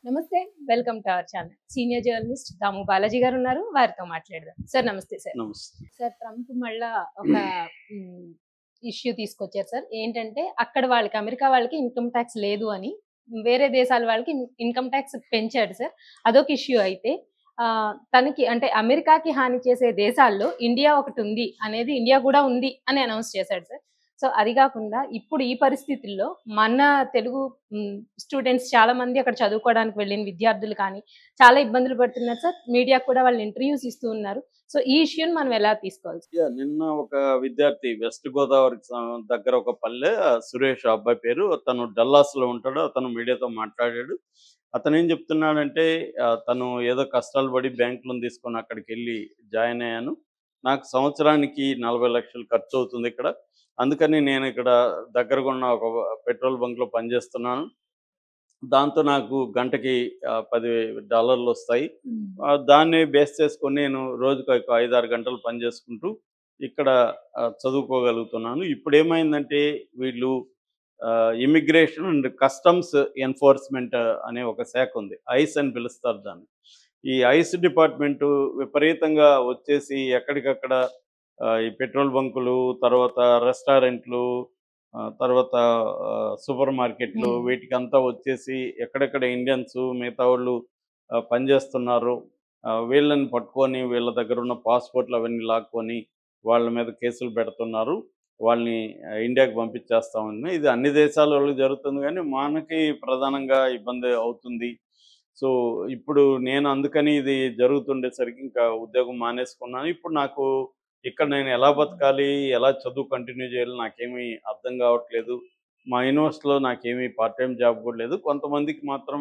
నమస్తే. Welcome to our channel. Senior journalist Damu Balaji గారు ఉన్నారు. వారితో మాట్లాడదాం. సార్ నమస్తే సార్. నమస్తే. సార్ ట్రంప్ మళ్ళా ఒక హ్మ్, ఇష్యూ తీసుకొచ్చారు సార్. ఏంటంటే అక్కడ వాళ్ళకి అమెరికా వాళ్ళకి ఇన్‌కమ్ టాక్స్ లేదు అని వేరే దేశాల వాళ్ళకి ఇన్‌కమ్ టాక్స్ పెంచాడు సార్. అదొక ఇష్యూ అయితే తనకి అంటే అమెరికాకి హాని చేసే దేశాల్లో ఇండియా ఒకటుంది అనేది ఇండియా కూడా ఉంది అని అనౌన్స్ చేశాడు సార్. సో అది గాకుండా ఇప్పుడు ఈ పరిస్థితుల్లో మన తెలుగు స్టూడెంట్స్ చాలా మంది అక్కడ చదువుకోవడానికి వెళ్ళిన విద్యార్థులు కానీ చాలా ఇబ్బందులు పడుతున్నారు సార్. మీడియాకు కూడా వాళ్ళు ఇంటర్వ్యూస్ ఇస్తూ ఉన్నారు. సో ఈ ఇష్యూని మనం ఎలా తీసుకోవాలి? నిన్న ఒక విద్యార్థి వెస్ట్ గోదావరికి దగ్గర ఒక పల్లె సురేష్ ఆ అబ్బాయి పేరు. తను డల్లాస్‌లో ఉంటాడు. అతను మీడియాతో మాట్లాడాడు. అతనేం చెప్తున్నాడంటే తను ఏదో కష్టాలు పడి బ్యాంక్ లోన్ తీసుకొని అక్కడికెళ్ళి జాయిన్ అయ్యాను. నాకు సంవత్సరానికి 40 లక్షలు ఖర్చవుతుంది ఇక్కడ. అందుకని నేను ఇక్కడ దగ్గరగా ఉన్న ఒక పెట్రోల్ బంక్‌లో పనిచేస్తున్నాను. దాంతో నాకు గంటకి $10 వస్తాయి. దాన్ని బేస్ చేసుకొని నేను రోజుకి ఒక 5, 6 గంటలు పని చేసుకుంటూ ఇక్కడ చదువుకోగలుగుతున్నాను. ఇప్పుడేమైందంటే వీళ్ళు ఇమిగ్రేషన్ అండ్ కస్టమ్స్ ఎన్ఫోర్స్‌మెంట్ అనే ఒక శాఖ ఉంది. ఐస్ అని పిలుస్తారు దాన్ని. ఈ ఐస్ డిపార్ట్‌మెంటు విపరీతంగా వచ్చేసి ఎక్కడికక్కడ ఈ పెట్రోల్ బంకులు, తర్వాత రెస్టారెంట్లు, తర్వాత సూపర్ మార్కెట్లు వీటికంతా వచ్చేసి ఎక్కడెక్కడ ఇండియన్స్ మిగతా వాళ్ళు పనిచేస్తున్నారు. వీళ్ళని పట్టుకొని వీళ్ళ దగ్గర ఉన్న పాస్‌పోర్ట్‌లు అవన్నీ లాక్కొని వాళ్ళ మీద కేసులు పెడుతున్నారు. వాళ్ళని ఇండియాకి పంపించేస్తామని. ఇది అన్ని దేశాలలో జరుగుతుంది గానీ మనకి ప్రధానంగా ఇబ్బంది అవుతుంది. సో, ఇప్పుడు నేను అందుకని ఇది జరుగుతుండేసరికి ఇంకా ఉద్యోగం మానేసుకున్నాను. ఇప్పుడు నాకు ఇక్కడ నేను ఎలా బతకాలి? ఎలా చదువు కంటిన్యూ చేయాలి? నాకేమీ అర్థం కావట్లేదు. మా యూనివర్సిటీలో నాకేమీ పార్ట్ టైమ్ జాబ్ కూడా లేదు. కొంతమందికి మాత్రం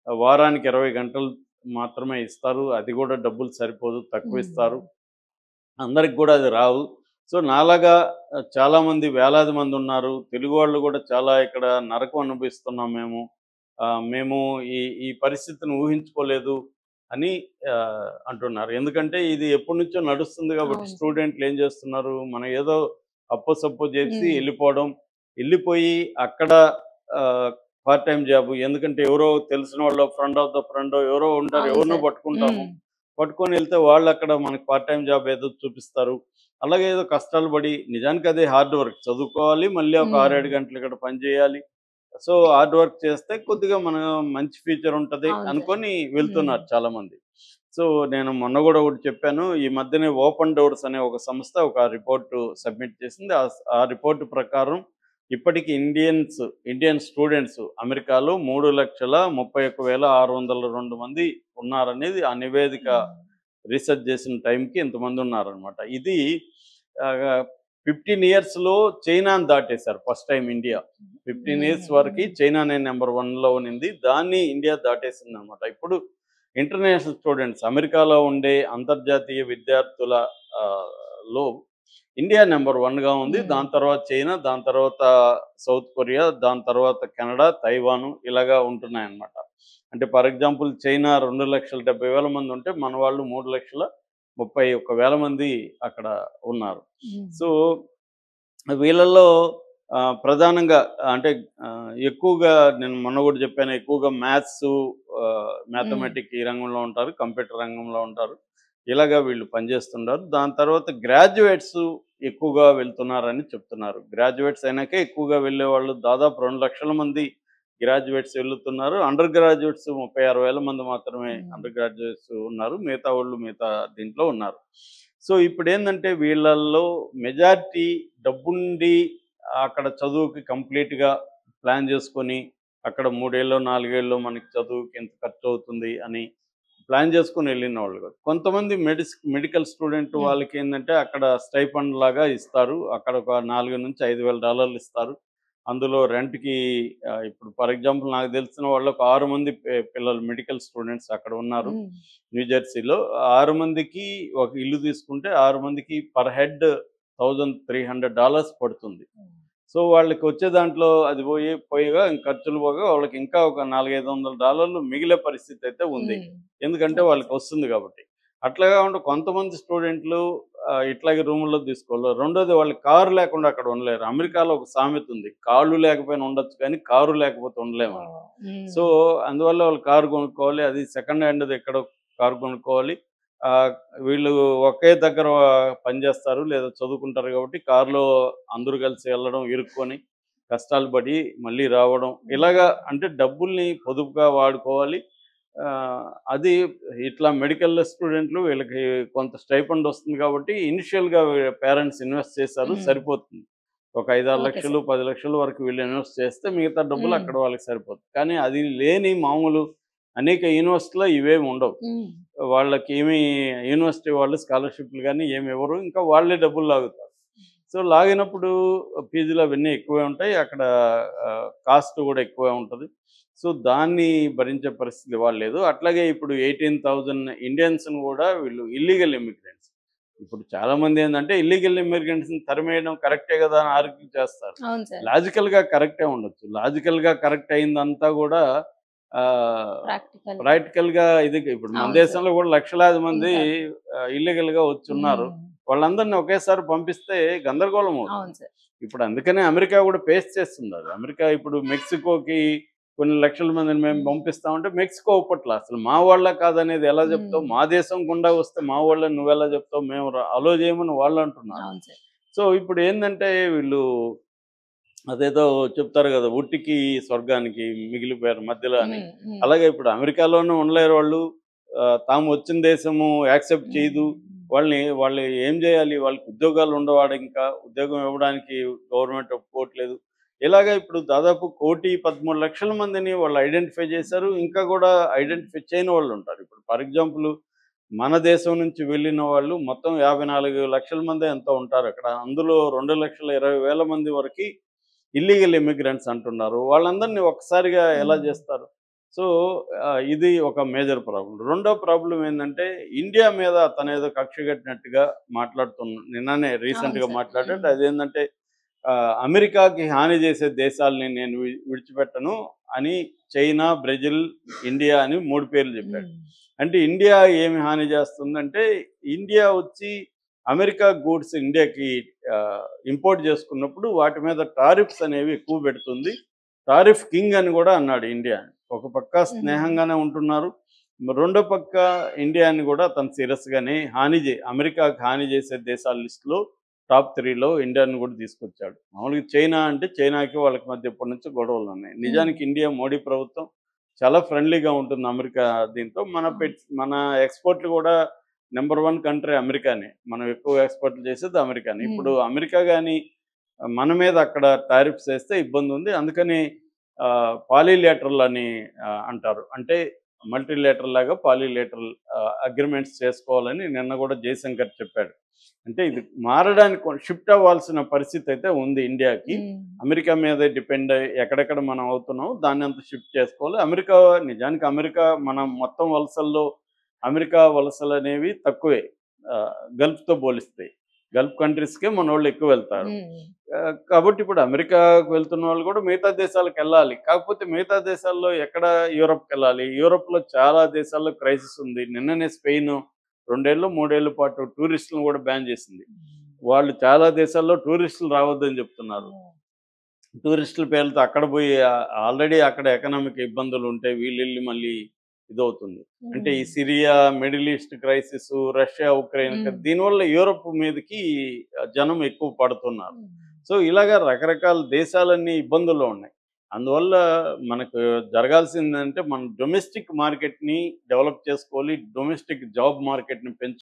వారానికి 20 గంటలు మాత్రమే ఇస్తారు. అది కూడా డబ్బులు సరిపోదు. తక్కువిస్తారు. అందరికి కూడా అది రావు. సో, నాలాగా చాలామంది వేలాది మందున్నారు. తెలుగు వాళ్ళు కూడా చాలా ఇక్కడ నరకం అనుభవిస్తున్నాం మేము. మేము ఈ ఈ పరిస్థితిని ఊహించుకోలేదు అని అంటున్నారు. ఎందుకంటే ఇది ఎప్పటినుంచో నడుస్తుంది కాబట్టి అవును. స్టూడెంట్లు ఏం చేస్తున్నారు, మనం ఏదో అప్పో సప్పో చేసి వెళ్ళిపోవడం. వెళ్ళిపోయి అక్కడ ఆహ్, పార్ట్ టైమ్ జాబ్ ఎందుకంటే ఎవరో తెలిసిన వాళ్ళో, ఫ్రెండ్ ఆఫ్ ద ఫ్రెండో ఎవరో ఉంటారు. అవును ఎవరినో సార్. పట్టుకుంటాము. పట్టుకొని వెళ్తే వాళ్ళక్కడ మనకి పార్ట్ టైమ్ జాబ్ ఏదో చూపిస్తారు. అలాగే ఏదో కష్టాలు పడి నిజానికి అదే హార్డ్ వర్క్. చదువుకోవాలి. మళ్ళీ ఒక 6, 7 గంటలు ఇక్కడ పని చేయాలి. సో, హార్డ్ వర్క్ చేస్తే కొద్దిగా మన మంచి ఫ్యూచర్ ఉంటది అవును సార్. అనుకోని వెళ్తున్నారు చాలామంది. సో, నేను మొన్న గూడా ఒకటి చెప్పాను. ఈ మధ్యనే ఓపెన్ డోర్స్ అనే ఒక సంస్థ ఒక రిపోర్ట్ సబ్మిట్ చేసింది. ఆ రిపోర్ట్ ప్రకారం ఇప్పటికి ఇండియన్ స్టూడెంట్స్ అమెరికాలో 3,31,602 మంది ఉన్నారనేది ఆ నివేదిక రీసెర్చ్ చేసిన టైంకి ఇంతమంది ఉన్నారనమాట. ఇది ఆహ్, 15 ఇయర్స్‌లో చైనాని దాటేశారు ఫస్ట్ టైమ్ ఇండియా. 15 ఇయర్స్ వరకి చైనానే నంబర్ 1లో ఉన్నింది. దాన్ని ఇండియా దాటేసిందనమాట. ఇప్పుడు ఇంటర్నేషనల్ స్టూడెంట్స్ అమెరికాలో ఉండే అంతర్జాతీయ విద్యార్థుల ఆహ్, లో ఇండియా నంబర్ 1గా ఉంది. దాని తర్వాత చైనా, దాని తర్వాత సౌత్ కొరియా, దాని తర్వాత కెనడా, తైవాను ఇలాగా ఉంటున్నాయన్నమాట. అంటే ఫర్ ఎగ్జాంపుల్ చైనా 2,70,000 మంది ఉంటే మన వాళ్ళు 3,31,000 మంది అక్కడ ఉన్నారు. సో, వీళ్ళల్లో ప్రధానంగా అంటే ఎక్కువగా నేను మొన్న కూడా చెప్పాను. ఎక్కువగా మ్యాథ్స్, మ్యాథమెటిక్ ఈ రంగంలో ఉంటారు. కంప్యూటర్ రంగంలో ఉంటారు. ఇలాగా వీళ్ళు పనిచేస్తుంటారు. దాని తర్వాత గ్రాడ్యుయేట్స్ ఎక్కువగా వెళ్తున్నారని చెప్తున్నారు. గ్రాడ్యుయేట్స్ అయినాకే ఎక్కువగా వెళ్ళేవాళ్ళు దాదాపు 2,00,000 మంది గ్రాడ్యుయేట్స్ వెళ్తున్నారు. అండర్ గ్రాడ్యుయేట్స్ 36,000 మంది మాత్రమే అండర్ గ్రాడ్యుయేట్స్ ఉన్నారు. మిగతా వాళ్ళు మిగతా దీంట్లో ఉన్నారు. సో, ఇప్పుడేందంటే వీళ్ళల్లో మెజారిటీ డబ్బుండి అక్కడ చదువుకి కంప్లీట్‌గా ప్లాన్ చేసుకొని, అక్కడ 3 ఏళ్ళో, 4 ఏళ్ళో మనకి చదువుకి ఇంత ఖర్చవుతుంది అని ప్లాన్ చేసుకొని వెళ్ళినోళ్ళు కాదు. కొంతమంది మెడికల్ స్టూడెంట్ వాళ్ళకేందంటే అక్కడ స్టైఫండ్ లాగా ఇస్తారు. అక్కడ ఒక $4,000-5,000 ఇస్తారు. అందులో రెంట్‌కి ఇప్పుడు ఫర్ ఎగ్జాంపుల్ నాకు తెలిసిన వాళ్ళు ఒక 6 మంది పిల్లలు మెడికల్ స్టూడెంట్స్ అక్కడ ఉన్నారు. న్యూజెర్సీలో 6 మందికి ఒక ఇల్లు తీసుకుంటే 6 మందికి పర్ హెడ్ $1,300 పడుతుంది. సో, వాళ్ళకి వచ్చే దాంట్లో అది పోయిగా ఖర్చులు పోగా వాళ్ళకి ఇంకా ఒక $400-500 మిగిలే పరిస్థితి అయితే ఉంది. ఎందుకంటే వాళ్ళకి వస్తుంది కాబట్టి. అట్లా కాకుండా కొంతమంది స్టూడెంట్లు ఇట్లాగే రూముల్లో తీసుకోవాలి. రెండోది వాళ్ళు కారు లేకుండా అక్కడ ఉండలేరు. అమెరికాలో ఒక సామెత ఉంది. కాళ్ళు లేకపోయినా ఉండొచ్చు కానీ కారు లేకపోతే ఉండలేమని. సో, అందువల్ల వాళ్ళు కారు కొనుక్కోవాలి. అది సెకండ్ హ్యాండ్‌ది ఎక్కడో కారు కొనుక్కోవాలి. ఆహ్, వీళ్ళు ఒకే దగ్గర పనిచేస్తారు లేదా చదువుకుంటారు కాబట్టి కారులో అందరూ కలిసి వెళ్ళడం, ఇరుక్కొని కష్టాలు పడి మళ్ళీ రావడం. ఇలాగా అంటే డబ్బుల్ని పొదుపుగా వాడుకోవాలి. అది ఇట్లా మెడికల్ స్టూడెంట్లు వీళ్ళకి కొంత స్టైఫండ్ వస్తుంది కాబట్టి ఇనిషియల్‌గా పేరెంట్స్ ఇన్వెస్ట్ చేశారు సరిపోతుంది. ఒక 5, 6 ఓకే లక్షలు, సార్. 10 లక్షల వరకు వీళ్ళు ఇన్వెస్ట్ చేస్తే మిగతా డబ్బులు అక్కడ వాళ్ళకి సరిపోతుంది. కానీ అది లేని మామూలు అనేక యూనివర్సిటీలో ఇవేమి ఉండవు. వాళ్ళకేమి యూనివర్సిటీ వాళ్ళు స్కాలర్‌షిప్‌లు గాని ఏమి ఇవ్వరు. ఇంకా వాళ్ళే డబ్బులు లాగుతారు. సో, లాగినప్పుడు ఫీజులు అవన్నీ ఎక్కువే ఉంటాయి. అక్కడ కాస్ట్ కూడా ఎక్కువే ఉంటది. సో, దాన్ని భరించే పరిస్థితి ఇవాళ లేదు. అట్లాగే ఇప్పుడు 18,000 ఇండియన్స్‌ని కూడా వీళ్ళు ఇల్లీగల్ ఇమ్మిగ్రెంట్స్. ఇప్పుడు చాలామంది ఏందంటే ఇల్లీగల్ ఇమ్మిగ్రెంట్స్‌ని తరిమేయడం కరెక్టే గదా! అని ఆర్గ్యూ చేస్తారు. అవును సార్. లాజికల్‌గా కరెక్టే ఉండొచ్చు. లాజికల్‌గా కరెక్ట్ అయిందంతా గూడా ప్రాక్టికల్. ప్రాక్టికల్‌గా ఇది ఇప్పుడు మన అవును సార్. దేశంలో గూడా లక్షలాది మంది ఉంటారు. ఇల్లీగల్‌గా వచ్చున్నారు. హ్మ్. వాళ్ళందరిని ఒకేసారి పంపిస్తే గందరగోళం అవుతుంది. అవును సార్. ఇప్పుడు అందుకనే అమెరికా కూడా ఫేస్ చేస్తుందది. అమెరికా ఇప్పుడు మెక్సికోకి కొన్ని లక్షల మందిని మేము పంపిస్తామంటే మెక్సికో ఒప్పట్ల. అసలు మా వాళ్ళ కాదనేది ఎలా చెప్తావు? మా దేశం గుండా వస్తే మా వాళ్ళని నువ్వెలా చెప్తావు? మేము అలో చేయమని వాళ్ళంటున్నారు. అవును సార్. సో, ఇప్పుడు ఏందంటే వీళ్ళు అదేదో చెప్తారు గదా! ఉట్టికి స్వర్గానికి మిగిలిపోయారు మధ్యలో అని. హ్మ్. హ్మ్. అలాగే ఇప్పుడు అమెరికాలోనూ ఉండలేరు వాళ్ళు. తాము వచ్చిన దేశము యాక్సెప్ట్ చేయదు. వాళ్ళు ఏం జేయాలి? వాళ్ళకి ఉద్యోగాలు ఉండవాడ ఇంకా. ఉద్యోగం ఇవ్వడానికి గవర్నమెంట్ ఒప్పుకోవట్లేదు. ఇలాగ ఇప్పుడు దాదాపు 1,13,00,000 మందిని వాళ్ళు ఐడెంటిఫై చేశారు. ఇంకా గూడా ఐడెంటిఫై చేయని వాళ్ళుంటారు. ఇప్పుడు ఫర్ ఎగ్జాంపుల్ మన దేశం నుంచి వెళ్ళిన వాళ్ళు మొత్తం 54,00,000 మందో ఎంతో ఉంటారక్కడ. అందులో 2,20,000 మంది వరకి ఇల్లీగల్ ఇమ్మిగ్రెంట్స్ అంటున్నారు. వాళ్ళందరిని ఒక్కసారిగా ఎలా జేస్తారు? సో, ఇది ఒక మేజర్ ప్రాబ్లమ్. రెండో ప్రాబ్లమ్ ఏందంటే, ఇండియా మీద అతనేదో కక్ష కట్టినట్టుగా నిన్ననే అవును రీసెంట్‌గా సార్. మాట్లాడాడు. అదేందంటే, అమెరికాకి హాని చేసే దేశాల్ని నేను విడిచిపెట్టను అని చైనా, బ్రెజిల్, ఇండియా అని 3 పేర్లు చెప్పాడు. అంటే ఇండియా ఏమి హాని చేస్తుందంటే, ఇండియా వచ్చి అమెరికా గూడ్స్ ఇండియాకి ఇంపోర్ట్ చేసుకున్నప్పుడు వాటి మీద టారిఫ్స్ అనేవి ఎక్కువ పెడుతుంది. టారిఫ్ కింగ్ అని కూడా అన్నాడు ఇండియా. ఒక పక్క స్నేహంగానే ఉంటున్నారు. రెండో పక్క ఇండియాని కూడా తను సీరియస్‌గానే అమెరికాకి హాని చేసే దేశాల లిస్ట్‌లో టాప్ 3లో ఇండియాని కూడా తీసుకొచ్చాడు. మామూలుగా చైనా అంటే చైనాకి వాళ్ళకి మధ్య ఎప్పటి నుంచో గొడవలున్నాయి. నిజానికి ఇండియా మోడీ ప్రభుత్వం చాలా ఫ్రెండ్లీగా ఉంటుంది అమెరికా దీంతో. మన ఎక్స్‌పోర్ట్‌లు కూడా నంబర్ 1 కంట్రీ అమెరికానే. మనం ఎక్కువ ఎక్స్‌పోర్ట్‌లు చేసేది అమెరికానే. ఇప్పుడు అమెరికా గాని మన మీద అక్కడ టారిఫ్స్ ఏస్తే ఇబ్బందుంది. అందుకని పాలీలేటరల్ అని అంటారు. అంటే మల్టీలేటరల్ లాగా పాలీలేటరల్ అగ్రీమెంట్స్ చేసుకోవాలని నిన్న కూడా జయశంకర్ చెప్పాడు. అంటే ఇది మారడానికి షిఫ్ట్ అవ్వాల్సిన పరిస్థితి అయితే ఉంది ఇండియాకి. అమెరికా మీదే డిపెండ్ అయ్యి ఎక్కడెక్కడ మనం అవుతున్నామో దాన్నంతా షిఫ్ట్ చేసుకోవాలి. నిజానికి అమెరికా మన మొత్తం వలసల్లో అమెరికా వలసలనేవి తక్కువే. గల్ఫ్‌తో పోలిస్తే. గల్ఫ్ కంట్రీస్‌కే మనోళ్ళు ఎక్కువ వెళ్తారు. కాబట్టి ఇప్పుడు అమెరికాకు వెళ్తున్న వాళ్ళు కూడా మిగతా దేశాలకెళ్ళాలి. కాకపోతే మిగతా దేశాల్లో ఎక్కడ యూరప్‌కెళ్ళాలి. యూరప్‌లో చాలా దేశాల్లో క్రైసిస్ ఉంది. నిన్ననే స్పెయిన్ 2 ఏళ్ళు, 3 ఏళ్ల పాటు టూరిస్టులను కూడా బ్యాన్ చేసింది. వాళ్ళు చాలా దేశాల్లో టూరిస్టులు రావద్దని చెప్తున్నారు. టూరిస్టుల పేర్లతో అక్కడ పోయి ఆల్రెడీ అక్కడ ఎకనామిక్ ఇబ్బందులుంటే వీళ్ళెళ్లి మళ్ళీ ఇదవుతుంది. అంటే ఈ Syria, middle east crisis, Russia, Ukraine దీనివల్ల యూరప్ మీదకి జనం ఎక్కువ పడుతున్నారు. సో, ఇలాగ రకరకాల దేశాలన్నీ ఇబ్బందుల్లో ఉన్నాయి. అందువల్ల మనకు జరగాల్సిందంటే మన డొమెస్టిక్ మార్కెట్‌ని డెవలప్ చేసుకోవాలి. డొమెస్టిక్ జాబ్ మార్కెట్‌ని